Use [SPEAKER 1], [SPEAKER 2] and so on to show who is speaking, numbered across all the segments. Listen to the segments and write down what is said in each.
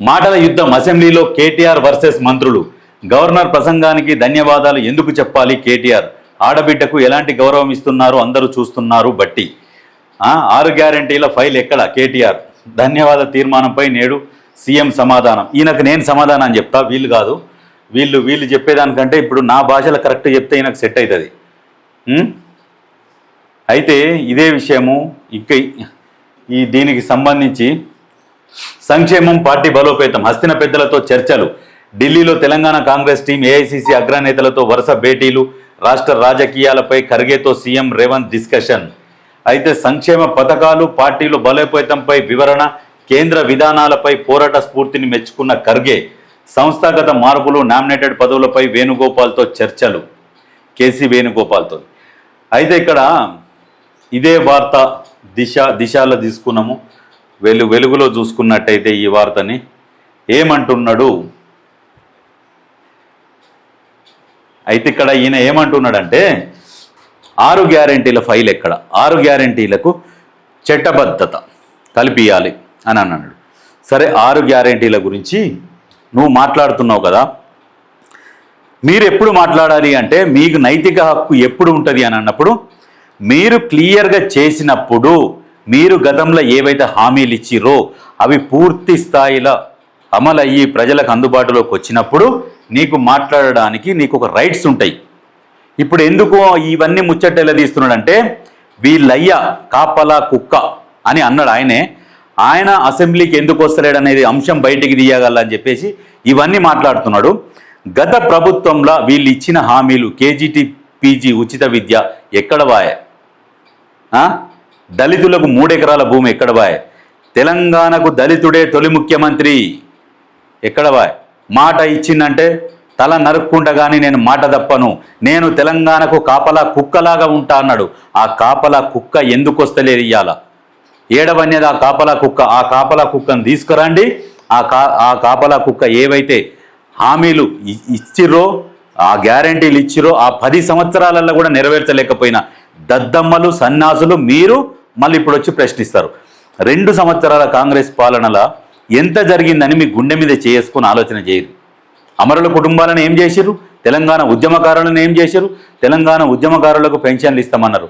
[SPEAKER 1] మాటల యుద్ధం అసెంబ్లీలో కేటీఆర్ వర్సెస్ మంత్రులు. గవర్నర్ ప్రసంగానికి ధన్యవాదాలు ఎందుకు చెప్పాలి కేటీఆర్? ఆడబిడ్డకు ఎలాంటి గౌరవం ఇస్తున్నారు అందరూ చూస్తున్నారు బట్టి. 6 గ్యారంటీల ఫైల్ ఎక్కడ కేటీఆర్? ధన్యవాద తీర్మానంపై నేడు సీఎం సమాధానం. ఈయనకు నేను సమాధానం చెప్తా, వీళ్ళు కాదు. వీళ్ళు చెప్పేదానికంటే ఇప్పుడు నా భాషలో కరెక్ట్ చెప్తే ఈయనకు సెట్ అవుతుంది. అయితే ఇదే విషయము దీనికి సంబంధించి సంక్షేమం పార్టీ బలోపేతం, హస్తిన పెద్దలతో చర్చలు. ఢిల్లీలో తెలంగాణ కాంగ్రెస్ టీం ఏఐసీసీ అగ్రనేతలతో వరుస భేటీలు. రాష్ట్ర రాజకీయాలపై ఖర్గేతో సీఎం రేవంత్ డిస్కషన్. అయితే సంక్షేమ పథకాలు, పార్టీలు బలోపేతంపై వివరణ, కేంద్ర విధానాలపై పోరాట స్ఫూర్తిని మెచ్చుకున్న ఖర్గే. సంస్థాగత మార్పులు, నామినేటెడ్ పదవులపై వేణుగోపాల్తో చర్చలు, కేసీ వేణుగోపాల్తో. అయితే ఇక్కడ ఇదే వార్త దిశలో తీసుకున్నాము. వెలుగులో చూసుకున్నట్టయితే ఈ వార్తని ఏమంటున్నాడు, అయితే ఇక్కడ ఈయన ఏమంటున్నాడంటే 6 గ్యారంటీల ఫైల్ ఎక్కడ? 6 గ్యారంటీలకు చట్టబద్ధత కల్పియాలి అని అన్నాడు. సరే, 6 గ్యారంటీల గురించి నువ్వు మాట్లాడుతున్నావు కదా, మీరు ఎప్పుడు మాట్లాడాలి అంటే మీకు నైతిక హక్కు ఎప్పుడు ఉంటుంది అని అన్నప్పుడు, మీరు క్లియర్గా చేసినప్పుడు, మీరు గతంలో ఏవైతే హామీలు ఇచ్చిరో అవి పూర్తి స్థాయిలో అమలయ్యి ప్రజలకు అందుబాటులోకి వచ్చినప్పుడు నీకు మాట్లాడడానికి నీకు ఒక రైట్స్ ఉంటాయి. ఇప్పుడు ఎందుకు ఇవన్నీ ముచ్చట్టేలా తీస్తున్నాడంటే, వీళ్ళయ్యా కాపలా కుక్క అని అన్నాడు ఆయన అసెంబ్లీకి ఎందుకు వస్తలేడు అనేది అంశం బయటికి తీయగలని చెప్పేసి ఇవన్నీ మాట్లాడుతున్నాడు. గత ప్రభుత్వంలో వీళ్ళు ఇచ్చిన హామీలు, కేజీటీ పీజీ ఉచిత విద్య ఎక్కడ వాయే? దళితులకు 3 ఎకరాల భూమి ఎక్కడ వాయే? తెలంగాణకు దళితుడే తొలి ముఖ్యమంత్రి ఎక్కడ వాయే? మాట ఇచ్చిందంటే తల నరుక్కుంటా కానీ నేను మాట తప్పను, నేను తెలంగాణకు కాపలా కుక్కలాగా ఉంటా అన్నాడు. ఆ కాపలా కుక్క ఎందుకు వస్తలేదు ఇయ్యాల? ఏడవనేది ఆ కాపలా కుక్క. ఆ కాపలా కుక్కను తీసుకురండి. ఆ కాపలా కుక్క ఏవైతే హామీలు ఇచ్చిరో, ఆ గ్యారంటీలు ఇచ్చిరో, ఆ 10 సంవత్సరాలలో కూడా నెరవేర్చలేకపోయిన దద్దమ్మలు, సన్యాసులు మీరు మళ్ళీ ఇప్పుడు వచ్చి ప్రశ్నిస్తారు. 2 సంవత్సరాల కాంగ్రెస్ పాలనలో ఎంత జరిగిందని మీ గుండె మీద చేసుకుని ఆలోచన చేయరు. అమరుల కుటుంబాలను ఏం చేశారు? తెలంగాణ ఉద్యమకారులను ఏం చేశారు? తెలంగాణ ఉద్యమకారులకు పెన్షన్లు ఇస్తామన్నారు,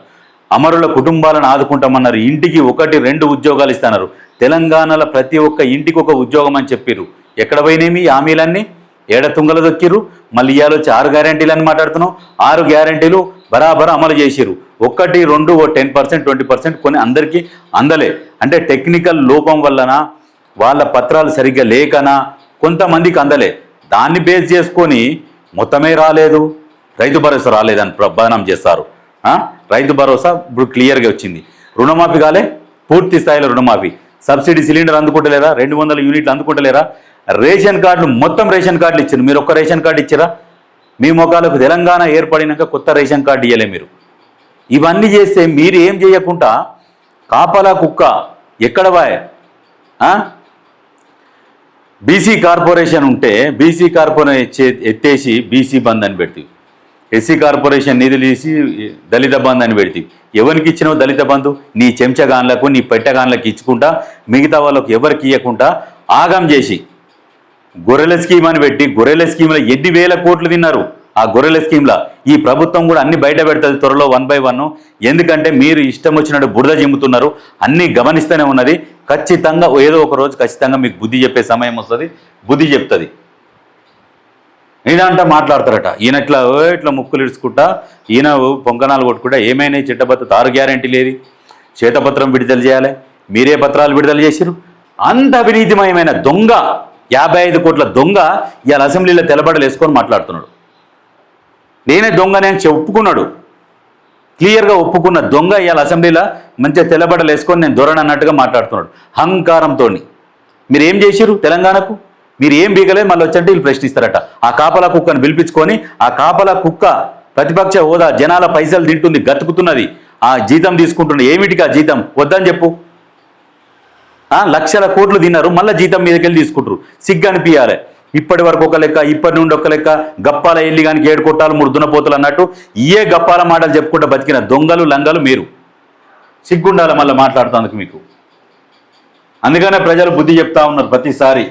[SPEAKER 1] అమరుల కుటుంబాలను ఆదుకుంటామన్నారు, ఇంటికి 1-2 ఉద్యోగాలు ఇస్తున్నారు. తెలంగాణలో ప్రతి ఒక్క ఇంటికి ఒక ఉద్యోగం అని చెప్పారు. ఎక్కడ పోయినాయి ఈ హామీలన్నీ? ఏడ తుంగలు దొక్కిరు. మళ్ళీ ఇవాళ వచ్చి 6 గ్యారంటీలు అని మాట్లాడుతున్నావు. 6 గ్యారంటీలు బరాబర్ అమలు చేసిరు. 1-2 10% 20% కొన్ని అందరికీ అందలే. అంటే టెక్నికల్ లోపం వలన, వాళ్ళ పత్రాలు సరిగ్గా లేకనా కొంతమందికి అందలే. దాన్ని బేస్ చేసుకొని మొత్తమే రాలేదు, రైతు భరోసా రాలేదని బదనాం చేస్తారు. రైతు భరోసా ఇప్పుడు క్లియర్గా వచ్చింది. రుణమాఫీ కాలే, పూర్తి స్థాయిలో రుణమాఫీ. Subsidy cylinder అందుకుంటలేరా? 200 యూనిట్లు అందుకుంటలేరా? రేషన్ కార్డులు, మొత్తం రేషన్ కార్డులు ఇచ్చారు. మీరు ఒక్క రేషన్ కార్డు ఇచ్చారా? మీ మొఖాలకు తెలంగాణ ఏర్పడినాక కొత్త రేషన్ కార్డు ఇవ్వలే మీరు. ఇవన్నీ చేస్తే మీరు ఏం చేయకుండా కాపలా కుక్క ఎక్కడ వాయ్? బీసీ కార్పొరేషన్ ఉంటే బీసీ కార్పొరేషన్ ఎత్తేసి బీసీ బంద్ అని పెడతాయి. ఎస్సీ కార్పొరేషన్ నిధులు తీసి దళిత బంధు అని పెడతాయి. ఎవరికి ఇచ్చినావు దళిత బంధు? నీ చెంచగాన్లకు, నీ పెట్టగాన్లకు ఇచ్చుకుంటా, మిగతా వాళ్ళకు ఎవరికి ఇవ్వకుండా ఆగం చేసి గొర్రెల స్కీమ్ అని పెట్టి, గొర్రెల స్కీమ్లో ఎన్ని వేల కోట్లు తిన్నారు. ఆ గొర్రెల స్కీమ్లో ఈ ప్రభుత్వం కూడా అన్ని బయట పెడుతుంది త్వరలో 1 by 1. ఎందుకంటే మీరు ఇష్టం వచ్చినట్టు బురద జిమ్ముతున్నారు. అన్నీ గమనిస్తూనే ఉన్నది. ఖచ్చితంగా ఏదో ఒక రోజు ఖచ్చితంగా మీకు బుద్ధి చెప్పే సమయం వస్తుంది, బుద్ధి చెప్తుంది. ఈయనంట మాట్లాడతారట, ఈయన ఇట్లా ముక్కులు ఇడుచుకుంటా, ఈయన పొంకనాలు కొట్టుకుంటా, ఏమైనా చట్టబద్ధత 6 గ్యారంటీ లేదు, శ్వేతపత్రం విడుదల చేయాలి, మీరే పత్రాలు విడుదల చేసిరు. అంత అవినీతిమయమైన దొంగ, 55 కోట్ల దొంగ ఇవాళ అసెంబ్లీలో తెలబడలు వేసుకొని మాట్లాడుతున్నాడు. నేనే దొంగ నేను ఒప్పుకున్నాడు, క్లియర్గా ఒప్పుకున్న దొంగ ఇవాళ అసెంబ్లీలో మంచిగా తెలబడలు వేసుకొని నేను దొరణ అన్నట్టుగా మాట్లాడుతున్నాడు అహంకారంతో. మీరు ఏం చేసిరు తెలంగాణకు? మీరు ఏం బీగలేదు. మళ్ళీ వచ్చంటే వీళ్ళు ప్రశ్నిస్తారట. ఆ కాపలా కుక్కను పిలిపించుకొని, ఆ కాపలా కుక్క ప్రతిపక్ష హోదా, జనాల పైసలు తింటుంది, గతుకుతున్నది, ఆ జీతం తీసుకుంటుంది. ఏమిటికి ఆ జీతం? వద్దని చెప్పు. లక్షల కోట్లు తిన్నారు, మళ్ళీ జీతం మీదకెళ్ళి తీసుకుంటారు. సిగ్గు అనిపించాలి. ఇప్పటి వరకు ఒక లెక్క, ఇప్పటి నుండి ఒక లెక్క. గప్పాల ఎల్లి కానీ 7 కొట్టాలు 3 దున్నపోతులు అన్నట్టు ఏ గప్పాల మాటలు చెప్పుకుంటూ బతికిన దొంగలు లంగలు మీరు. సిగ్గుండాలి మళ్ళీ మాట్లాడుతాందుకు మీకు. అందుకనే ప్రజలు బుద్ధి చెప్తా ఉన్నారు ప్రతిసారి.